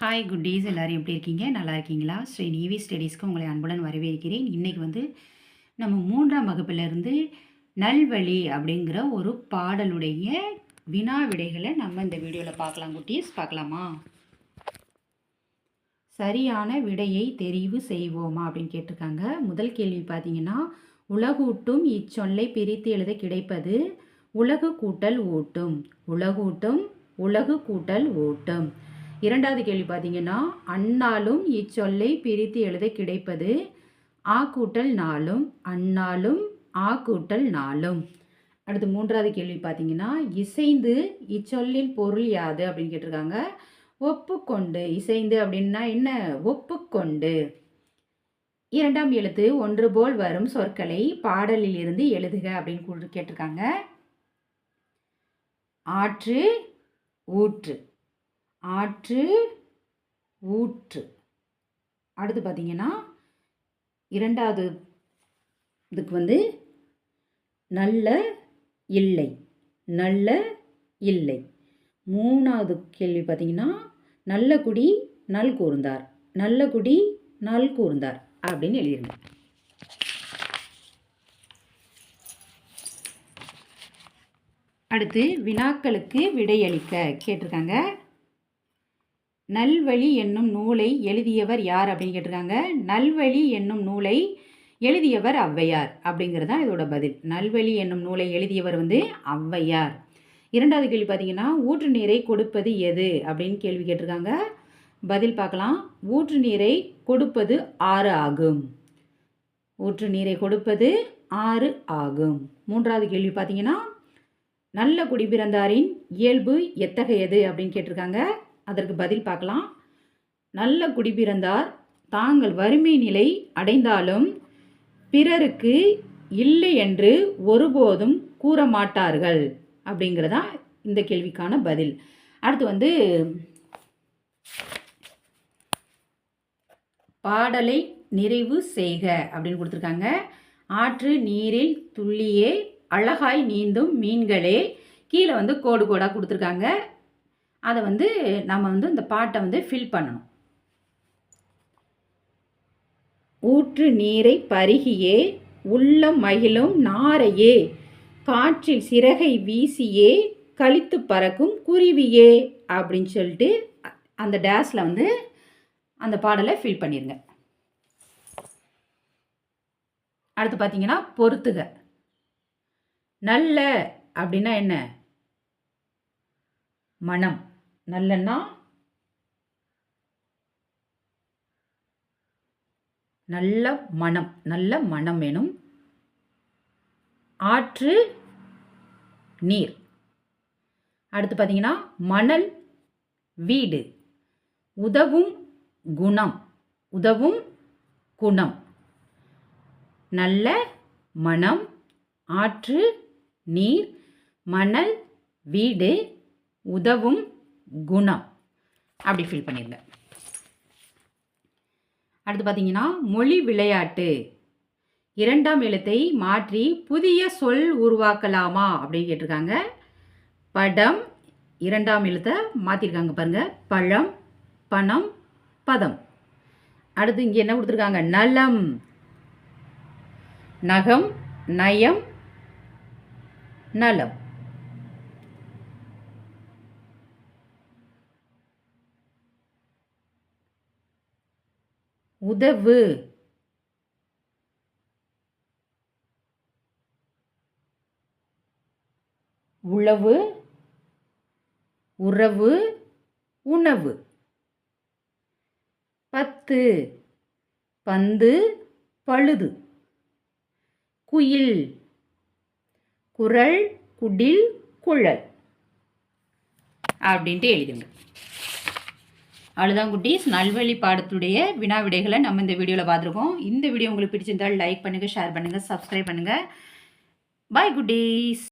Hi குட்டீஸ், எல்லோரும் எப்படி இருக்கீங்க? நல்லா இருக்கீங்களா? ஸ்ரீ நீவி ஸ்டடீஸ்க்கு உங்களை அன்புடன் வரவேற்கிறேன். இன்றைக்கி வந்து நம்ம 3ஆம் வகுப்பிலிருந்து நல்வழி அப்படிங்கிற ஒரு பாடலுடைய வினா விடைகளை நம்ம இந்த வீடியோவில் பார்க்கலாம். குட்டீஸ், பார்க்கலாமா? சரியான விடையை தெரிவு செய்வோமா அப்படின்னு கேட்டிருக்காங்க. முதல் கேள்வி பார்த்தீங்கன்னா, உலகூட்டும் இச்சொல்லை பிரித்து எழுத கிடைப்பது உலகு கூட்டல் ஊட்டும். உலகூட்டும், உலகு கூட்டல் ஊட்டும். இரண்டாவது கேள்வி பார்த்தீங்கன்னா, அந்நாளும் இச்சொல்லை பிரித்து எழுத கிடைப்பது ஆ கூட்டல் நாளும். அந்நாளும் ஆ கூட்டல் நாளும். அடுத்து மூன்றாவது கேள்வி பார்த்தீங்கன்னா, இசைந்து இச்சொல்லின் பொருள் யாது அப்படின்னு கேட்டிருக்காங்க. ஒப்புக்கொண்டு. இசைந்து அப்படின்னா என்ன? ஒப்புக்கொண்டு. இரண்டாம் எழுத்து ஒன்று போல் வரும் சொற்களை பாடலில் இருந்து எழுதுக அப்படின்னு கேட்டிருக்காங்க. ஆற்று, ஊற்று. ஆற்று, ஊற்று. அடுத்து பார்த்தீங்கன்னா, இரண்டாவது இதுக்கு வந்து நல்ல இல்லை. நல்ல இல்லை. மூணாவது கேள்வி பார்த்தீங்கன்னா, நல்ல குடி நல் கூர்ந்தார். நல்ல குடி நல் கூர்ந்தார் அப்படின்னு எழுதிருங்க. அடுத்து வினாக்களுக்கு விடையளிக்க கேட்டிருக்காங்க. நல்வழி என்னும் நூலை எழுதியவர் யார் அப்படின்னு கேட்டிருக்காங்க. நல்வழி என்னும் நூலை எழுதியவர் ஔவையார் அப்படிங்கிறது தான் இதோட பதில். நல்வழி என்னும் நூலை எழுதியவர் வந்து ஔவையார். இரண்டாவது கேள்வி பார்த்தீங்கன்னா, ஊற்று நீரை கொடுப்பது எது அப்படின்னு கேள்வி கேட்டிருக்காங்க. பதில் பார்க்கலாம். ஊற்று நீரை கொடுப்பது 6 ஆகும். ஊற்று நீரை கொடுப்பது 6 ஆகும். மூன்றாவது கேள்வி பார்த்தீங்கன்னா, நல்ல குடிபிறந்தாரின் இயல்பு எத்தகையது அப்படின்னு கேட்டிருக்காங்க. அதற்கு பதில் பார்க்கலாம். நல்ல குடிபிறந்தார் தாங்கள் வறுமை நிலை அடைந்தாலும் பிறருக்கு இல்லை என்று ஒருபோதும் கூற மாட்டார்கள் அப்படிங்கிறதா இந்த கேள்விக்கான பதில். அடுத்து வந்து பாடலை நிறைவு செய்க அப்படின்னு கொடுத்துருக்காங்க. ஆற்று நீரில் துள்ளியே அழகாய் நீந்தும் மீன்களே. கீழே வந்து கோடு கோடாக கொடுத்துருக்காங்க. அதை வந்து நம்ம வந்து இந்த பாட்டை வந்து ஃபில் பண்ணணும். ஊற்று நீரை பருகியே உள்ளம் மகிழும் நாரையே காற்றில் சிறகை வீசியே கழித்து பறக்கும் குருவியே அப்படின்னு சொல்லிட்டு அந்த டேஸில் வந்து அந்த பாடலை ஃபில் பண்ணிடுங்க. அடுத்து பார்த்தீங்கன்னா, பொறுத்துக. நல்ல அப்படின்னா என்ன? மனம். நல்லன்னா நல்ல மனம். நல்ல மனம் வேணும். ஆற்று, நீர். அடுத்து பார்த்தீங்கன்னா, மணல், வீடு. உதவும் குணம். உதவும் குணம். நல்ல மனம், ஆற்று, நீர், மணல், வீடு, உதவும் குணம் அப்படி ஃபில் பண்ணிடுங்க. அடுத்து பார்த்தீங்கன்னா, மொழி விளையாட்டு. இரண்டாம் எழுத்தை மாற்றி புதிய சொல் உருவாக்கலாமா அப்படின்னு கேட்டிருக்காங்க. படம் இரண்டாம் எழுத்தை மாற்றிருக்காங்க பாருங்க. பழம், பணம், பதம். அடுத்து இங்கே என்ன கொடுத்துருக்காங்க? நலம், நகம், நயம், நலம். உதவு, உழவு, உறவு, உணவு. 10 பந்து, பழுது. குயில், குரல், குடில், குழல் அப்படின்ட்டு எழுதுங்க. அவ்வளோதான் குட்டீஸ். நல்வழி பாடத்துடைய வினா விடைகளை நம்ம இந்த வீடியோவில் பார்த்துருக்கோம். இந்த வீடியோ உங்களுக்கு பிடிச்சிருந்தால் லைக் பண்ணுங்கள், ஷேர் பண்ணுங்கள், சப்ஸ்கிரைப் பண்ணுங்கள். பாய் குட்டீஸ்.